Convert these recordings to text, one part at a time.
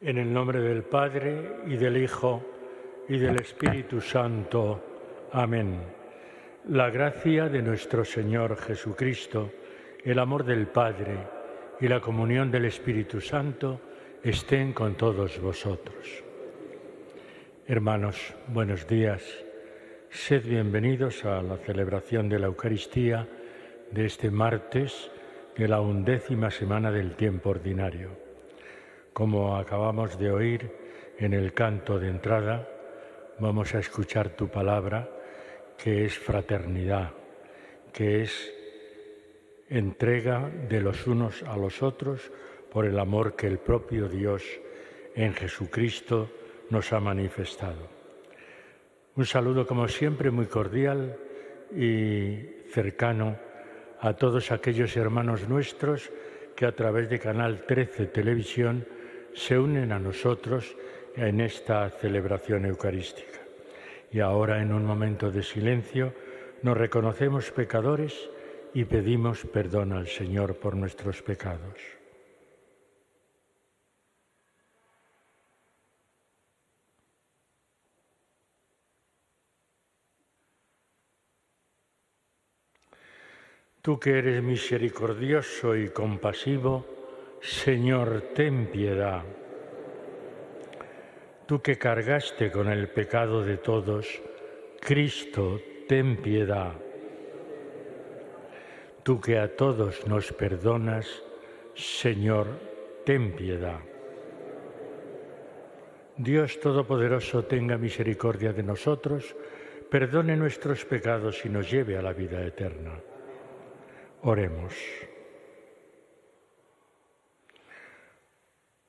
En el nombre del Padre, y del Hijo, y del Espíritu Santo. Amén. La gracia de nuestro Señor Jesucristo, el amor del Padre y la comunión del Espíritu Santo estén con todos vosotros. Hermanos, buenos días. Sed bienvenidos a la celebración de la Eucaristía de este martes de la 11ª semana del tiempo ordinario. Como acabamos de oír en el canto de entrada, vamos a escuchar tu palabra, que es fraternidad, que es entrega de los unos a los otros por el amor que el propio Dios en Jesucristo nos ha manifestado. Un saludo, como siempre, muy cordial y cercano a todos aquellos hermanos nuestros que a través de Canal 13 Televisión se unen a nosotros en esta celebración eucarística. Y ahora, en un momento de silencio, nos reconocemos pecadores y pedimos perdón al Señor por nuestros pecados. Tú que eres misericordioso y compasivo, Señor, ten piedad. Tú que cargaste con el pecado de todos, Cristo, ten piedad. Tú que a todos nos perdonas, Señor, ten piedad. Dios Todopoderoso tenga misericordia de nosotros, perdone nuestros pecados y nos lleve a la vida eterna. Oremos.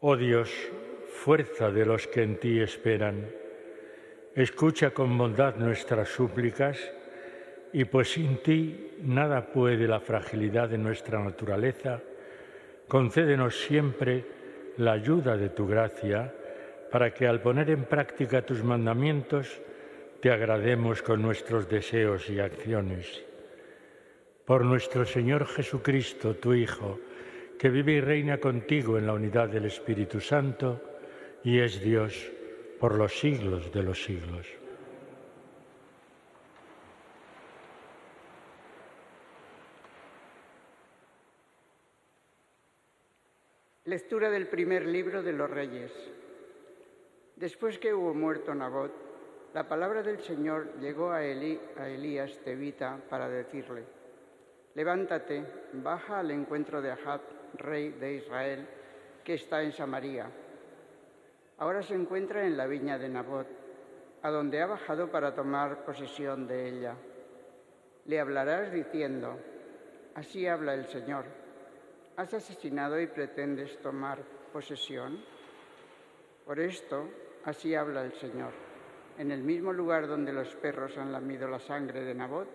Oh Dios, fuerza de los que en ti esperan, escucha con bondad nuestras súplicas y pues sin ti nada puede la fragilidad de nuestra naturaleza, concédenos siempre la ayuda de tu gracia para que al poner en práctica tus mandamientos te agrademos con nuestros deseos y acciones. Por nuestro Señor Jesucristo, tu Hijo, que vive y reina contigo en la unidad del Espíritu Santo y es Dios por los siglos de los siglos. Lectura del primer libro de los Reyes. Después que hubo muerto Nabot, la palabra del Señor llegó a Elías tebita para decirle: levántate, baja al encuentro de Ahab, rey de Israel, que está en Samaria. Ahora se encuentra en la viña de Nabot, a donde ha bajado para tomar posesión de ella. Le hablarás diciendo: así habla el Señor. ¿Has asesinado y pretendes tomar posesión? Por esto, así habla el Señor: en el mismo lugar donde los perros han lamido la sangre de Nabot,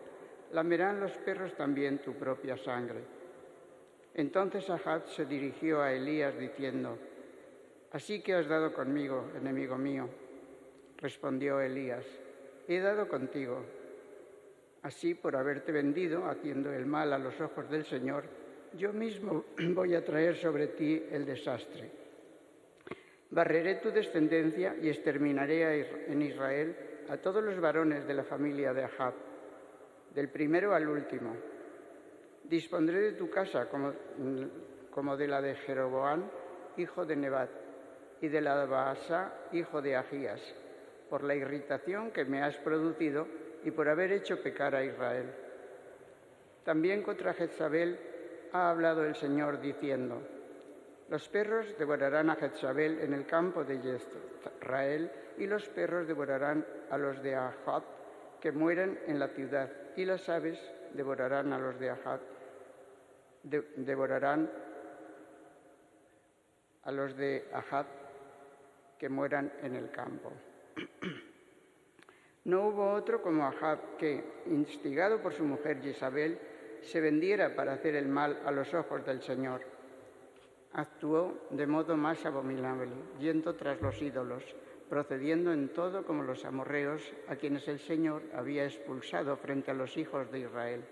lamerán los perros también tu propia sangre. Entonces Ahab se dirigió a Elías diciendo: así que has dado conmigo, enemigo mío. Respondió Elías: he dado contigo. Así, por haberte vendido, haciendo el mal a los ojos del Señor, yo mismo voy a traer sobre ti el desastre. Barreré tu descendencia y exterminaré en Israel a todos los varones de la familia de Ahab, del primero al último. Dispondré de tu casa como de la de Jeroboam, hijo de Nebat, y de la de Baasa, hijo de Ahías, por la irritación que me has producido y por haber hecho pecar a Israel. También contra Jezabel ha hablado el Señor diciendo: los perros devorarán a Jezabel en el campo de Jezreel, y los perros devorarán a los de Ahab que mueran en la ciudad, y las aves devorarán a los de Ahab, devorarán a los de Ahab que mueran en el campo. No hubo otro como Ahab que, instigado por su mujer Jezabel, se vendiera para hacer el mal a los ojos del Señor. Actuó de modo más abominable, yendo tras los ídolos, procediendo en todo como los amorreos, a quienes el Señor había expulsado frente a los hijos de Israel.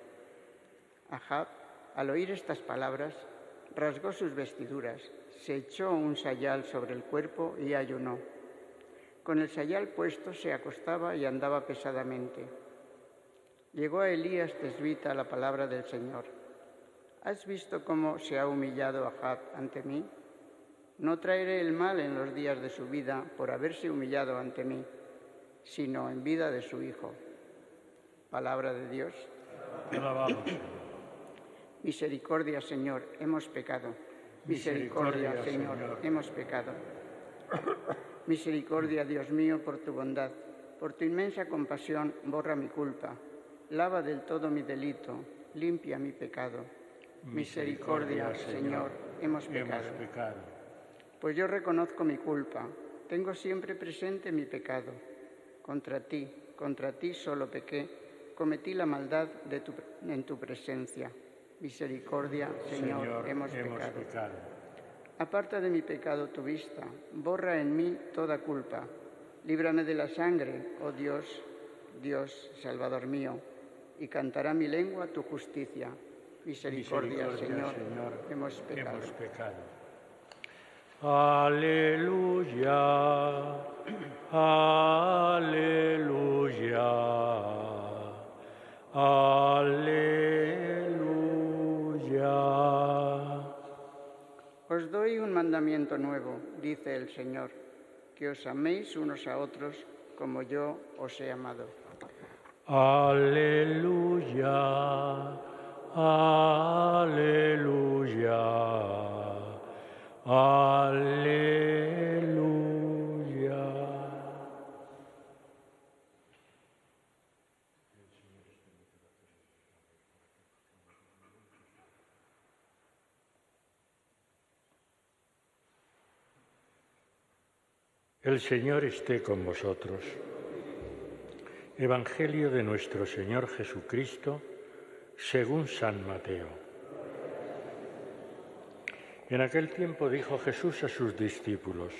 Ahab, al oír estas palabras, rasgó sus vestiduras, se echó un sayal sobre el cuerpo y ayunó. Con el sayal puesto se acostaba y andaba pesadamente. Llegó a Elías Tesbita la palabra del Señor. ¿Has visto cómo se ha humillado Ahab ante mí? No traeré el mal en los días de su vida por haberse humillado ante mí, sino en vida de su hijo. Palabra de Dios. Alabamos. Misericordia, Señor, hemos pecado. Misericordia, Señor, hemos pecado. Misericordia, Dios mío, por tu bondad. Por tu inmensa compasión, borra mi culpa. Lava del todo mi delito, limpia mi pecado. Misericordia, Señor, hemos pecado. Pues yo reconozco mi culpa. Tengo siempre presente mi pecado. Contra ti solo pequé. Cometí la maldad en tu presencia. Misericordia, Señor, hemos pecado. Aparta de mi pecado tu vista, borra en mí toda culpa. Líbrame de la sangre, oh Dios, Dios, Salvador mío, y cantará mi lengua tu justicia. Misericordia, Señor, hemos pecado. Aleluya, aleluya, aleluya. Os doy un mandamiento nuevo, dice el Señor, que os améis unos a otros como yo os he amado. Aleluya, aleluya, aleluya. El Señor esté con vosotros. Evangelio de nuestro Señor Jesucristo según San Mateo. En aquel tiempo dijo Jesús a sus discípulos: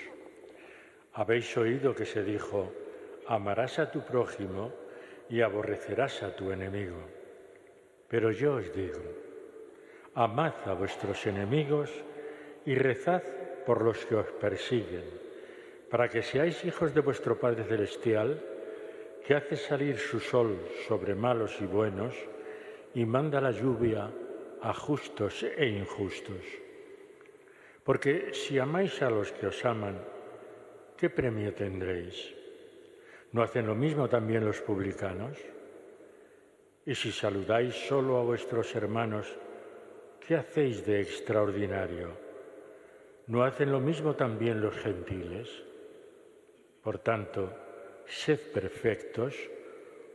habéis oído que se dijo, amarás a tu prójimo y aborrecerás a tu enemigo. Pero yo os digo, amad a vuestros enemigos y rezad por los que os persiguen, para que seáis hijos de vuestro Padre Celestial, que hace salir su sol sobre malos y buenos y manda la lluvia a justos e injustos. Porque si amáis a los que os aman, ¿qué premio tendréis? ¿No hacen lo mismo también los publicanos? Y si saludáis solo a vuestros hermanos, ¿qué hacéis de extraordinario? ¿No hacen lo mismo también los gentiles? Por tanto, sed perfectos,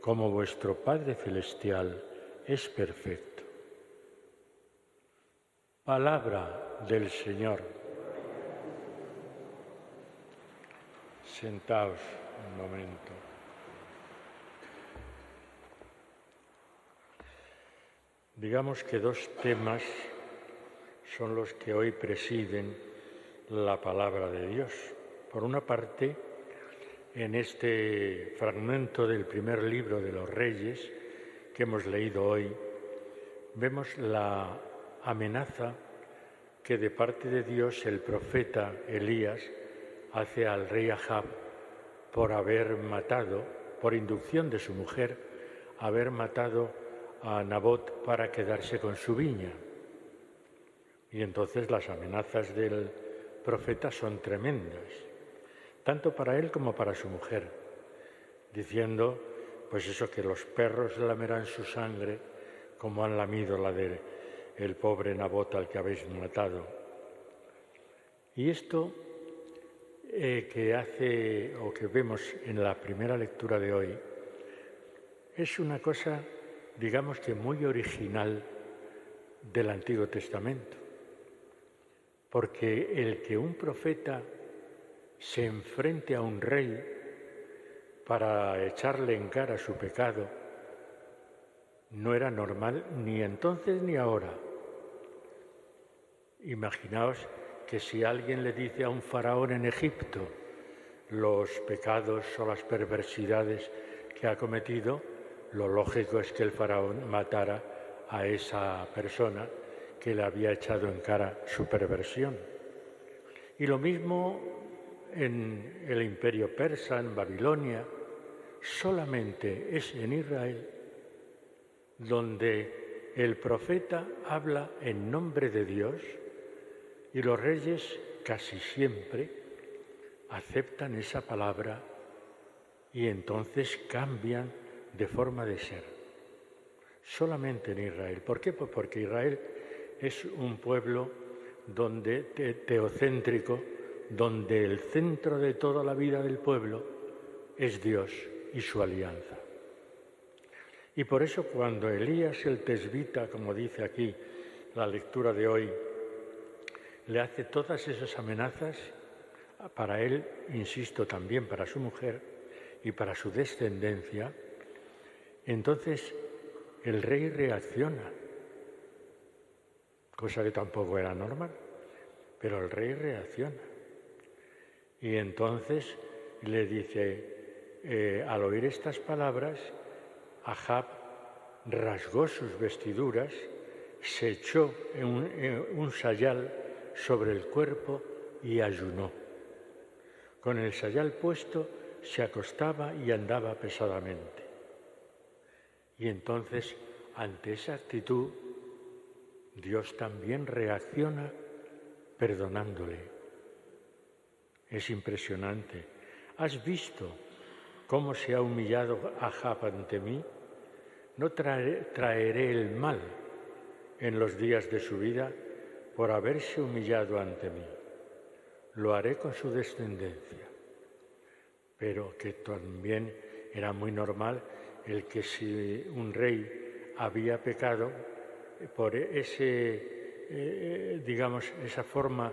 como vuestro Padre Celestial es perfecto. Palabra del Señor. Sentaos un momento. Digamos que dos temas son los que hoy presiden la palabra de Dios. Por una parte, en este fragmento del primer libro de los Reyes que hemos leído hoy, vemos la amenaza que de parte de Dios el profeta Elías hace al rey Ahab por haber matado, por inducción de su mujer, haber matado a Nabot para quedarse con su viña. Y entonces las amenazas del profeta son tremendas, tanto para él como para su mujer, diciendo, pues eso, que los perros lamerán su sangre como han lamido la del pobre Nabot al que habéis matado. Y esto que hace o que vemos en la primera lectura de hoy es una cosa, digamos que muy original del Antiguo Testamento, porque el que un profeta se enfrente a un rey para echarle en cara su pecado no era normal ni entonces ni ahora. Imaginaos que si alguien le dice a un faraón en Egipto los pecados o las perversidades que ha cometido, lo lógico es que el faraón matara a esa persona que le había echado en cara su perversión. Y lo mismo en el imperio persa, en Babilonia. Solamente es en Israel donde el profeta habla en nombre de Dios y los reyes casi siempre aceptan esa palabra y entonces cambian de forma de ser. Solamente en Israel. ¿Por qué? Pues porque Israel es un pueblo teocéntrico, donde el centro de toda la vida del pueblo es Dios y su alianza. Y por eso cuando Elías el tesbita, como dice aquí la lectura de hoy, le hace todas esas amenazas, para él, insisto, también para su mujer y para su descendencia, entonces el rey reacciona, cosa que tampoco era normal, pero el rey reacciona. Y entonces le dice, al oír estas palabras, Ahab rasgó sus vestiduras, se echó un sayal sobre el cuerpo y ayunó. Con el sayal puesto se acostaba y andaba pesadamente. Y entonces, ante esa actitud, Dios también reacciona perdonándole. Es impresionante. ¿Has visto cómo se ha humillado Ahab ante mí? No traeré el mal en los días de su vida por haberse humillado ante mí. Lo haré con su descendencia. Pero que también era muy normal el que si un rey había pecado, por esa forma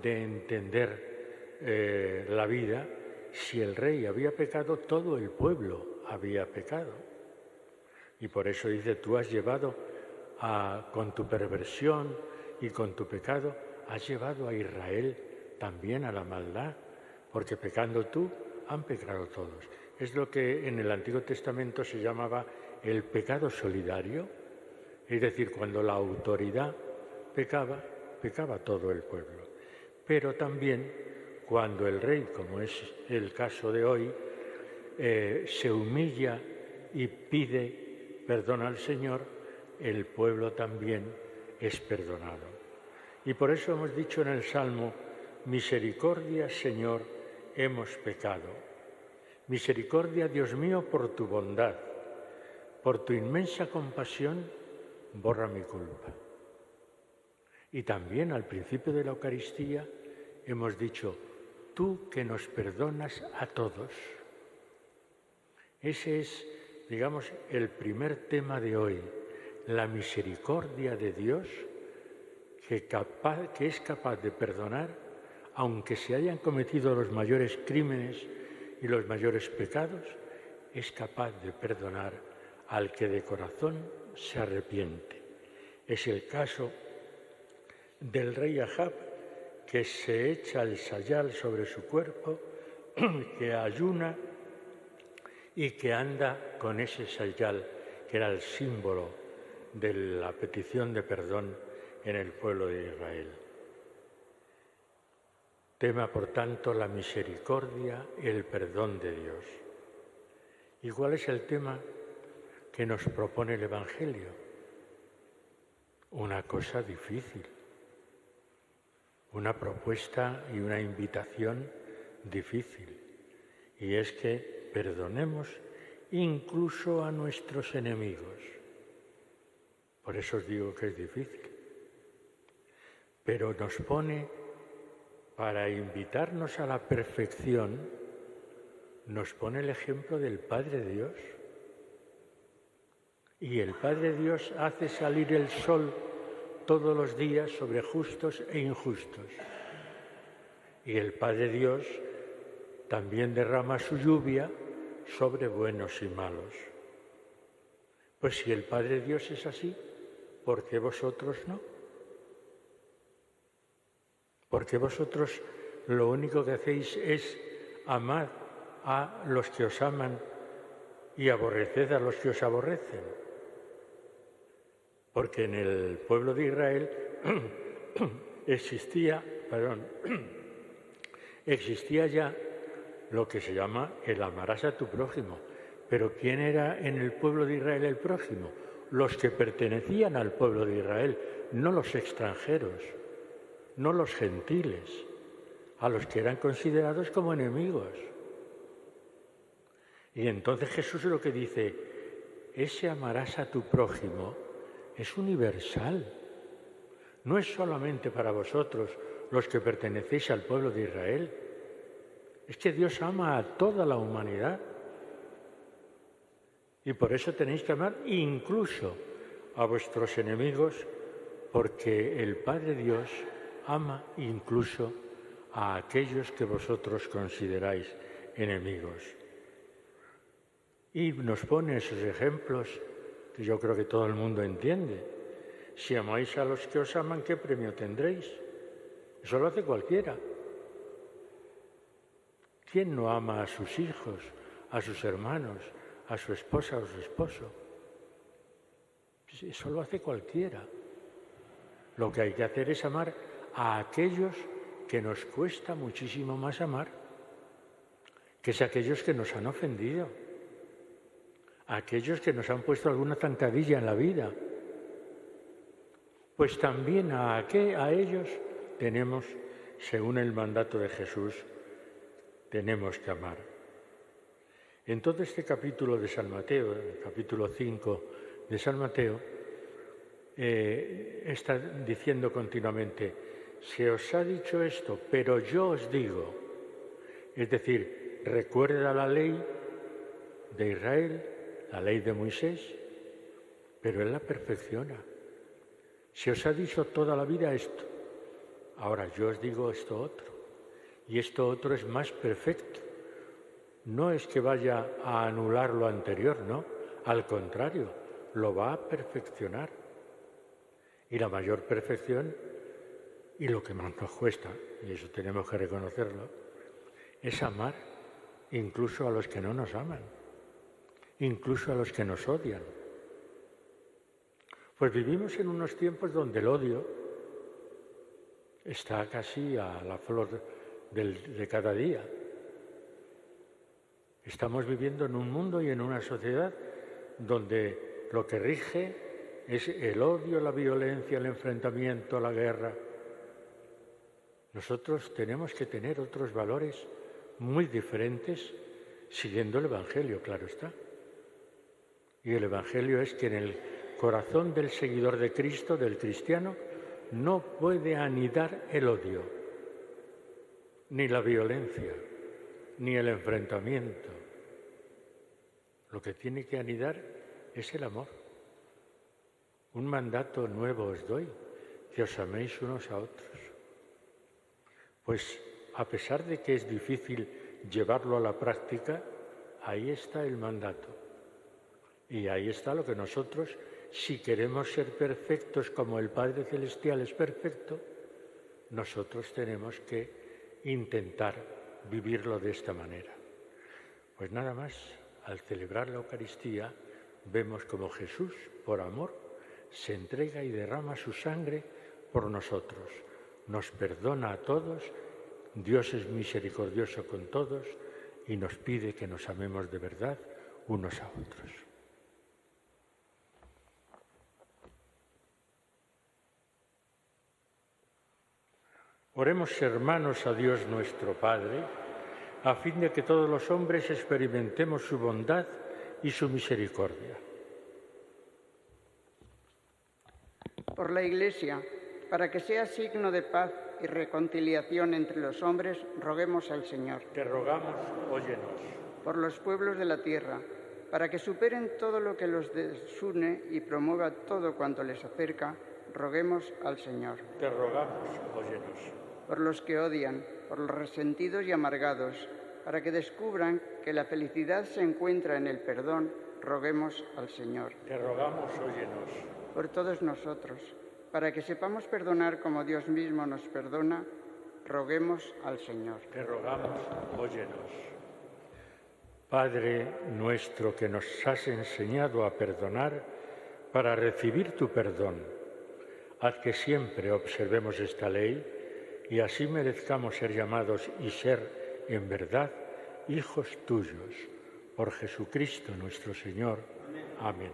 de entender la vida, si el rey había pecado, todo el pueblo había pecado. Y por eso dice, tú has llevado con tu perversión y con tu pecado, has llevado a Israel también a la maldad, porque pecando tú, han pecado todos. Es lo que en el Antiguo Testamento se llamaba el pecado solidario, es decir, cuando la autoridad pecaba, pecaba todo el pueblo. Pero también cuando el rey, como es el caso de hoy, se humilla y pide perdón al Señor, el pueblo también es perdonado. Y por eso hemos dicho en el Salmo, misericordia, Señor, hemos pecado. Misericordia, Dios mío, por tu bondad, por tu inmensa compasión, borra mi culpa. Y también al principio de la Eucaristía hemos dicho, tú que nos perdonas a todos. Ese es, digamos, el primer tema de hoy, la misericordia de Dios que es capaz de perdonar, aunque se hayan cometido los mayores crímenes y los mayores pecados, es capaz de perdonar al que de corazón se arrepiente. Es el caso del rey Ahab, que se echa el sayal sobre su cuerpo, que ayuna y que anda con ese sayal, que era el símbolo de la petición de perdón en el pueblo de Israel. Tema, por tanto, la misericordia y el perdón de Dios. ¿Y cuál es el tema que nos propone el Evangelio? Una cosa difícil, una propuesta y una invitación difícil, y es que perdonemos incluso a nuestros enemigos. Por eso os digo que es difícil. Pero nos pone, para invitarnos a la perfección, nos pone el ejemplo del Padre Dios. Y el Padre Dios hace salir el sol todos los días sobre justos e injustos. Y el Padre Dios también derrama su lluvia sobre buenos y malos. Pues si el Padre Dios es así, ¿por qué vosotros no? Porque vosotros lo único que hacéis es amar a los que os aman y aborreced a los que os aborrecen. Porque en el pueblo de Israel existía ya lo que se llama el amarás a tu prójimo. Pero ¿quién era en el pueblo de Israel el prójimo? Los que pertenecían al pueblo de Israel, no los extranjeros, no los gentiles, a los que eran considerados como enemigos. Y entonces Jesús lo que dice, ese amarás a tu prójimo es universal. No es solamente para vosotros los que pertenecéis al pueblo de Israel. Es que Dios ama a toda la humanidad. Y por eso tenéis que amar incluso a vuestros enemigos, porque el Padre Dios ama incluso a aquellos que vosotros consideráis enemigos. Y nos pone esos ejemplos que yo creo que todo el mundo entiende. Si amáis a los que os aman, ¿qué premio tendréis? Eso lo hace cualquiera. ¿Quién no ama a sus hijos, a sus hermanos, a su esposa o su esposo? Eso lo hace cualquiera. Lo que hay que hacer es amar a aquellos que nos cuesta muchísimo más amar, que es aquellos que nos han ofendido, aquellos que nos han puesto alguna zancadilla en la vida. Pues también a ellos tenemos, según el mandato de Jesús, tenemos que amar. En todo este capítulo de San Mateo, el capítulo 5 de San Mateo, está diciendo continuamente, se os ha dicho esto, pero yo os digo. Es decir, recuerda la ley de Israel, la ley de Moisés, pero Él la perfecciona. Se os ha dicho toda la vida esto, ahora yo os digo esto otro, y esto otro es más perfecto. No es que vaya a anular lo anterior, no, al contrario, lo va a perfeccionar. Y la mayor perfección, y lo que más nos cuesta, y eso tenemos que reconocerlo, es amar incluso a los que no nos aman, incluso a los que nos odian. Pues vivimos en unos tiempos donde el odio está casi a la flor de cada día. Estamos viviendo en un mundo y en una sociedad donde lo que rige es el odio, la violencia, el enfrentamiento, la guerra. Nosotros tenemos que tener otros valores muy diferentes siguiendo el Evangelio, claro está. Y el Evangelio es que en el corazón del seguidor de Cristo, del cristiano, no puede anidar el odio, ni la violencia, ni el enfrentamiento. Lo que tiene que anidar es el amor. Un mandato nuevo os doy, que os améis unos a otros. Pues a pesar de que es difícil llevarlo a la práctica, ahí está el mandato. Y ahí está lo que nosotros, si queremos ser perfectos como el Padre Celestial es perfecto, nosotros tenemos que intentar vivirlo de esta manera. Pues nada más, al celebrar la Eucaristía, vemos como Jesús, por amor, se entrega y derrama su sangre por nosotros. Nos perdona a todos, Dios es misericordioso con todos y nos pide que nos amemos de verdad unos a otros. Oremos, hermanos, a Dios nuestro Padre, a fin de que todos los hombres experimentemos su bondad y su misericordia. Por la Iglesia, para que sea signo de paz y reconciliación entre los hombres, roguemos al Señor. Te rogamos, óyenos. Por los pueblos de la tierra, para que superen todo lo que los desune y promueva todo cuanto les acerca, roguemos al Señor. Te rogamos, óyenos. Por los que odian, por los resentidos y amargados, para que descubran que la felicidad se encuentra en el perdón, roguemos al Señor. Te rogamos, óyenos. Por todos nosotros, para que sepamos perdonar como Dios mismo nos perdona, roguemos al Señor. Te rogamos, óyenos. Padre nuestro que nos has enseñado a perdonar para recibir tu perdón, Haz que siempre observemos esta ley y así merezcamos ser llamados y ser, en verdad, hijos tuyos. Por Jesucristo nuestro Señor. Amén.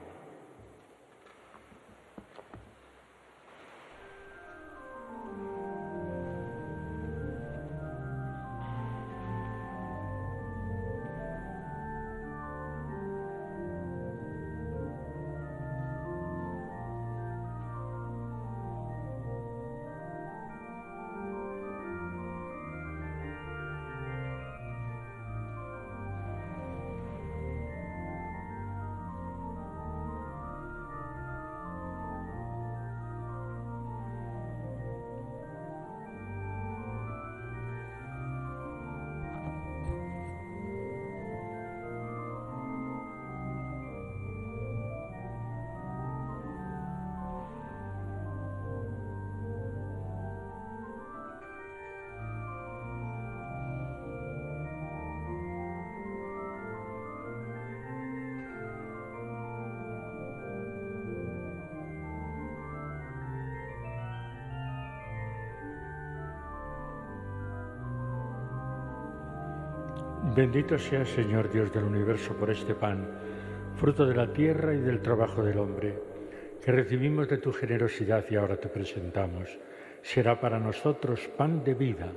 Bendito sea, Señor Dios del universo, por este pan, fruto de la tierra y del trabajo del hombre, que recibimos de tu generosidad y ahora te presentamos. Será para nosotros pan de vida.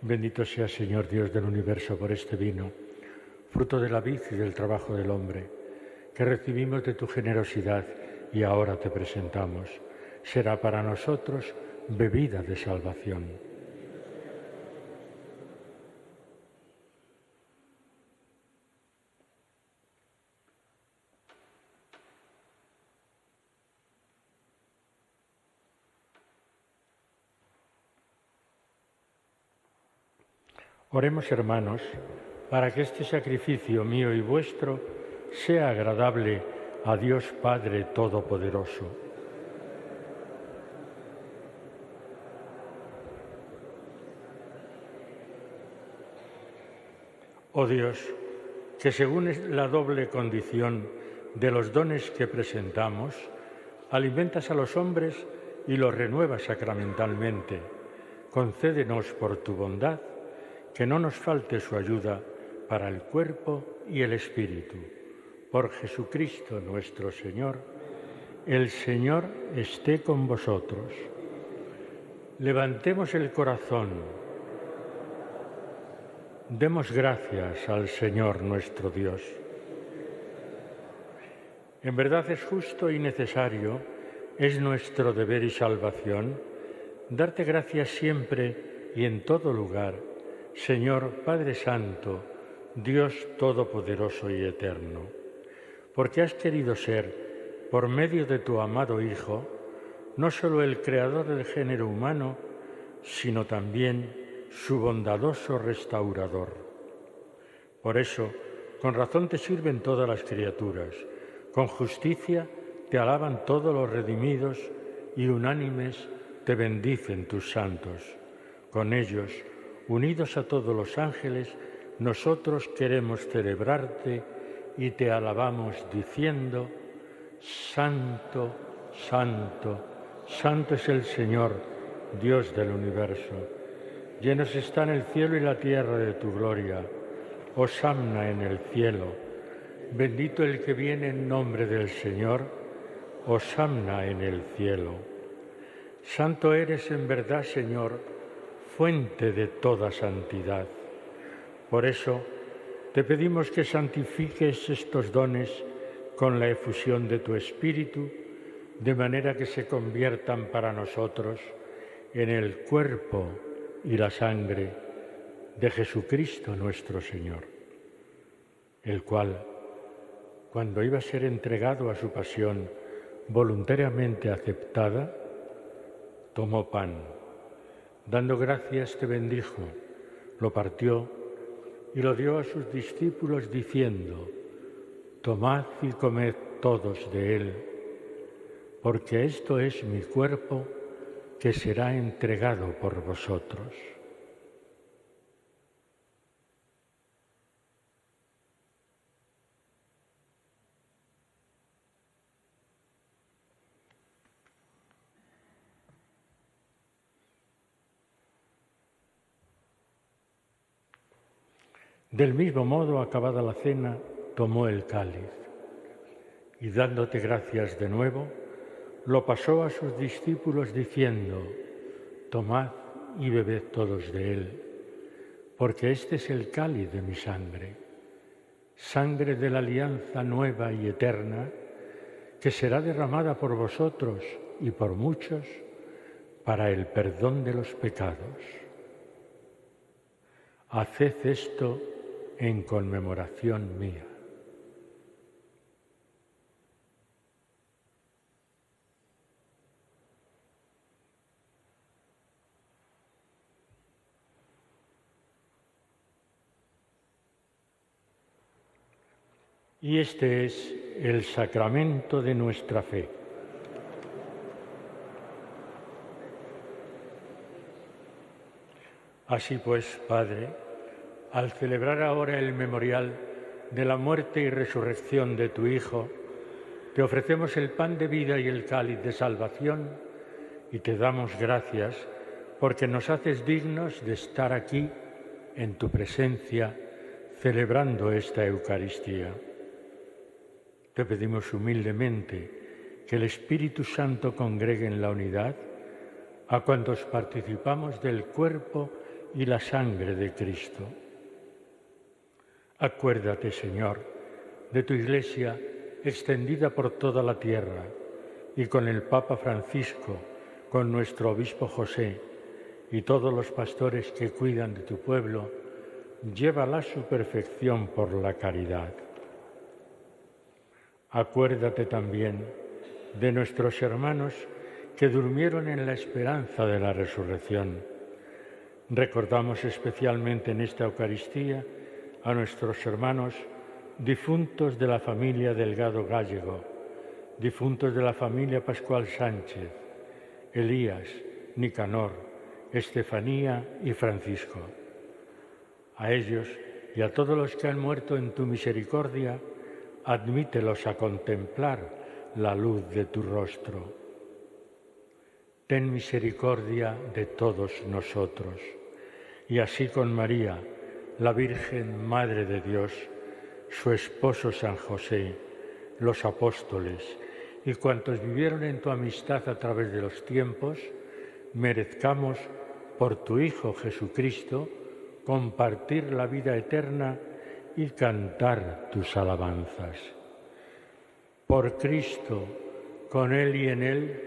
Bendito sea, Señor Dios del universo, por este vino, fruto de la vid y del trabajo del hombre, que recibimos de tu generosidad y ahora te presentamos. Será para nosotros bebida de salvación. Oremos, hermanos, para que este sacrificio mío y vuestro sea agradable a Dios Padre Todopoderoso. Oh Dios, que según la doble condición de los dones que presentamos, alimentas a los hombres y los renuevas sacramentalmente, concédenos por tu bondad que no nos falte su ayuda para el cuerpo y el espíritu. Por Jesucristo nuestro Señor. El Señor esté con vosotros. Levantemos el corazón. Demos gracias al Señor nuestro Dios. En verdad es justo y necesario, es nuestro deber y salvación, darte gracias siempre y en todo lugar, Señor Padre Santo, Dios Todopoderoso y Eterno, porque has querido ser, por medio de tu amado Hijo, no solo el creador del género humano, sino también su bondadoso restaurador. Por eso, con razón te sirven todas las criaturas, con justicia te alaban todos los redimidos y unánimes te bendicen tus santos. Con ellos, unidos a todos los ángeles, nosotros queremos celebrarte y te alabamos diciendo: Santo, Santo, Santo es el Señor, Dios del universo. Llenos están el cielo y la tierra de tu gloria. Hosanna en el cielo. Bendito el que viene en nombre del Señor. Hosanna en el cielo. Santo eres en verdad, Señor, fuente de toda santidad. Por eso te pedimos que santifiques estos dones con la efusión de tu Espíritu, de manera que se conviertan para nosotros en el cuerpo y la sangre de Jesucristo nuestro Señor, el cual, cuando iba a ser entregado a su pasión voluntariamente aceptada, tomó pan, dando gracias te bendijo, lo partió y lo dio a sus discípulos diciendo: Tomad y comed todos de él, porque esto es mi cuerpo que será entregado por vosotros. Del mismo modo, acabada la cena, tomó el cáliz y dándote gracias de nuevo, lo pasó a sus discípulos diciendo: tomad y bebed todos de él, porque este es el cáliz de mi sangre, sangre de la alianza nueva y eterna, que será derramada por vosotros y por muchos para el perdón de los pecados. Haced esto en conmemoración mía. Y este es el sacramento de nuestra fe. Así pues, Padre, al celebrar ahora el memorial de la muerte y resurrección de tu Hijo, te ofrecemos el pan de vida y el cáliz de salvación y te damos gracias porque nos haces dignos de estar aquí en tu presencia celebrando esta Eucaristía. Te pedimos humildemente que el Espíritu Santo congregue en la unidad a cuantos participamos del cuerpo y la sangre de Cristo. Acuérdate, Señor, de tu Iglesia extendida por toda la tierra y con el Papa Francisco, con nuestro Obispo José y todos los pastores que cuidan de tu pueblo, llévala a su perfección por la caridad. Acuérdate también de nuestros hermanos que durmieron en la esperanza de la resurrección. Recordamos especialmente en esta Eucaristía a nuestros hermanos difuntos de la familia Delgado Gallego, difuntos de la familia Pascual Sánchez, Elías, Nicanor, Estefanía y Francisco. A ellos y a todos los que han muerto en tu misericordia, admítelos a contemplar la luz de tu rostro. Ten misericordia de todos nosotros, y así con María, la Virgen Madre de Dios, su esposo San José, los apóstoles y cuantos vivieron en tu amistad a través de los tiempos, merezcamos, por tu Hijo Jesucristo, compartir la vida eterna y cantar tus alabanzas. Por Cristo, con Él y en Él,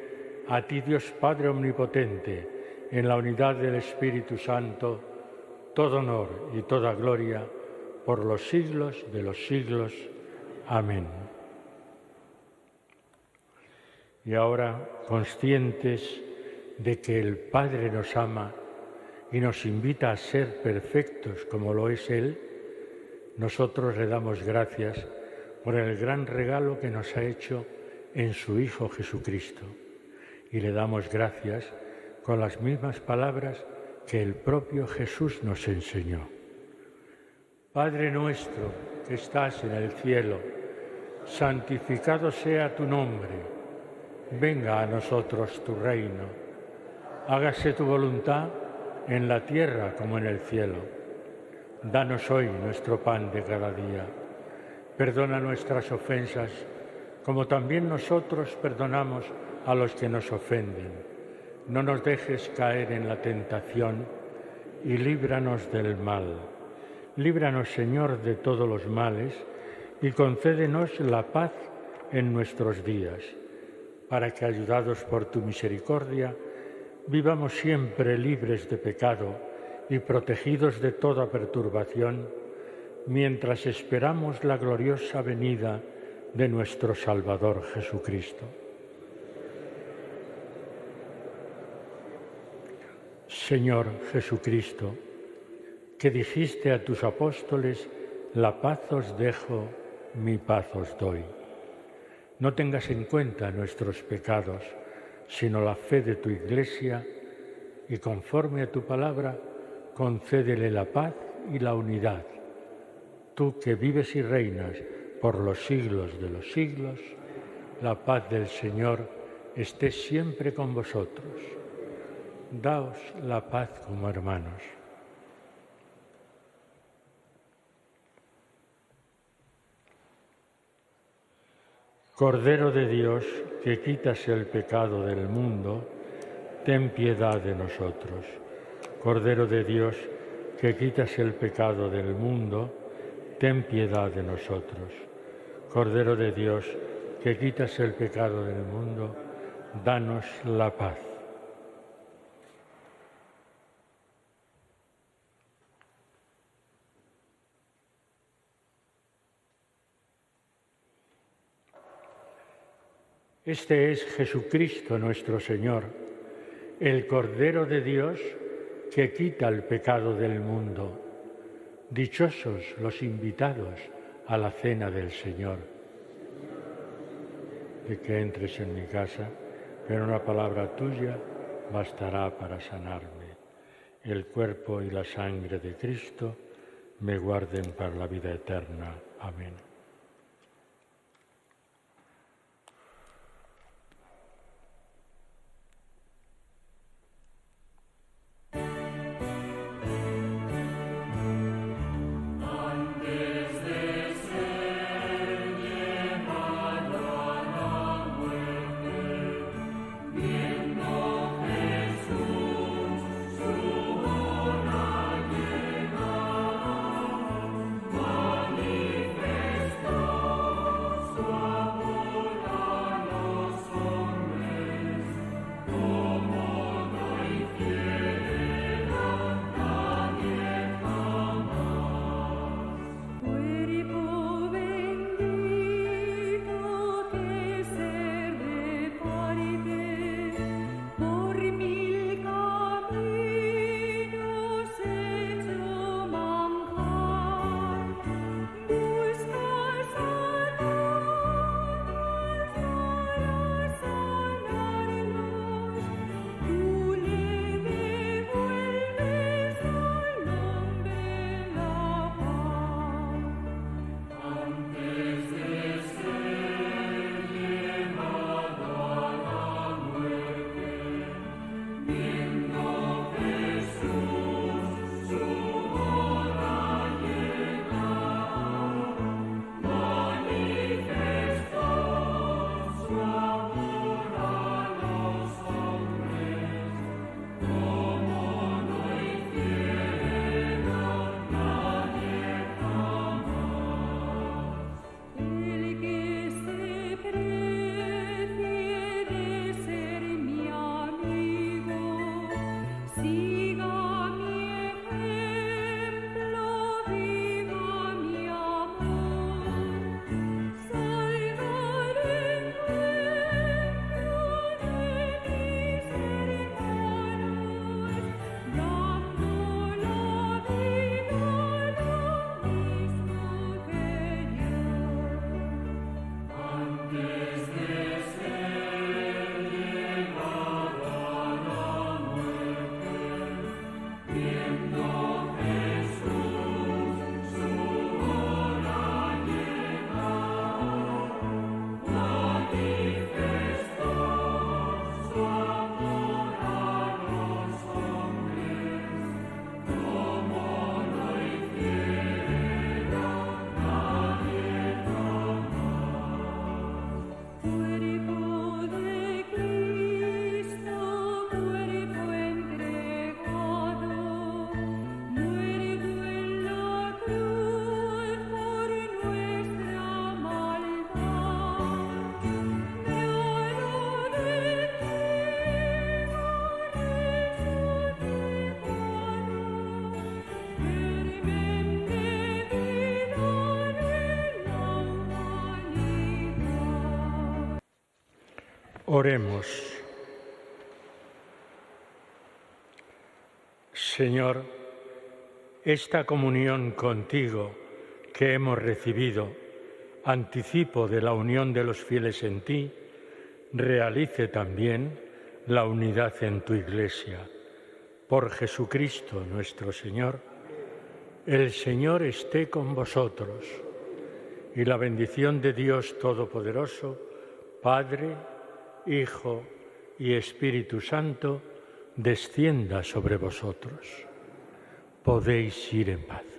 a ti Dios Padre Omnipotente, en la unidad del Espíritu Santo, todo honor y toda gloria por los siglos de los siglos. Amén. Y ahora, conscientes de que el Padre nos ama y nos invita a ser perfectos como lo es Él, nosotros le damos gracias por el gran regalo que nos ha hecho en su Hijo Jesucristo. Y le damos gracias con las mismas palabras que el propio Jesús nos enseñó. Padre nuestro que estás en el cielo, santificado sea tu nombre. Venga a nosotros tu reino. Hágase tu voluntad en la tierra como en el cielo. Danos hoy nuestro pan de cada día. Perdona nuestras ofensas, como también nosotros perdonamos a los que nos ofenden. No nos dejes caer en la tentación y líbranos del mal. Líbranos, Señor, de todos los males y concédenos la paz en nuestros días, para que, ayudados por tu misericordia, vivamos siempre libres de pecado y protegidos de toda perturbación, mientras esperamos la gloriosa venida de nuestro Salvador Jesucristo. Señor Jesucristo, que dijiste a tus apóstoles: la paz os dejo, mi paz os doy. No tengas en cuenta nuestros pecados, sino la fe de tu Iglesia, y conforme a tu palabra, concédele la paz y la unidad. Tú que vives y reinas por los siglos de los siglos, la paz del Señor esté siempre con vosotros. Daos la paz como hermanos. Cordero de Dios, que quitas el pecado del mundo, ten piedad de nosotros. Cordero de Dios, que quitas el pecado del mundo, ten piedad de nosotros. Cordero de Dios, que quitas el pecado del mundo, danos la paz. Este es Jesucristo nuestro Señor, el Cordero de Dios que quita el pecado del mundo. Dichosos los invitados a la cena del Señor. De que entres en mi casa, pero una palabra tuya bastará para sanarme. El cuerpo y la sangre de Cristo me guarden para la vida eterna. Amén. Oremos. Señor, esta comunión contigo que hemos recibido, anticipo de la unión de los fieles en ti, realice también la unidad en tu Iglesia. Por Jesucristo nuestro Señor, el Señor esté con vosotros y la bendición de Dios Todopoderoso, Padre, Hijo y Espíritu Santo, descienda sobre vosotros. Podéis ir en paz.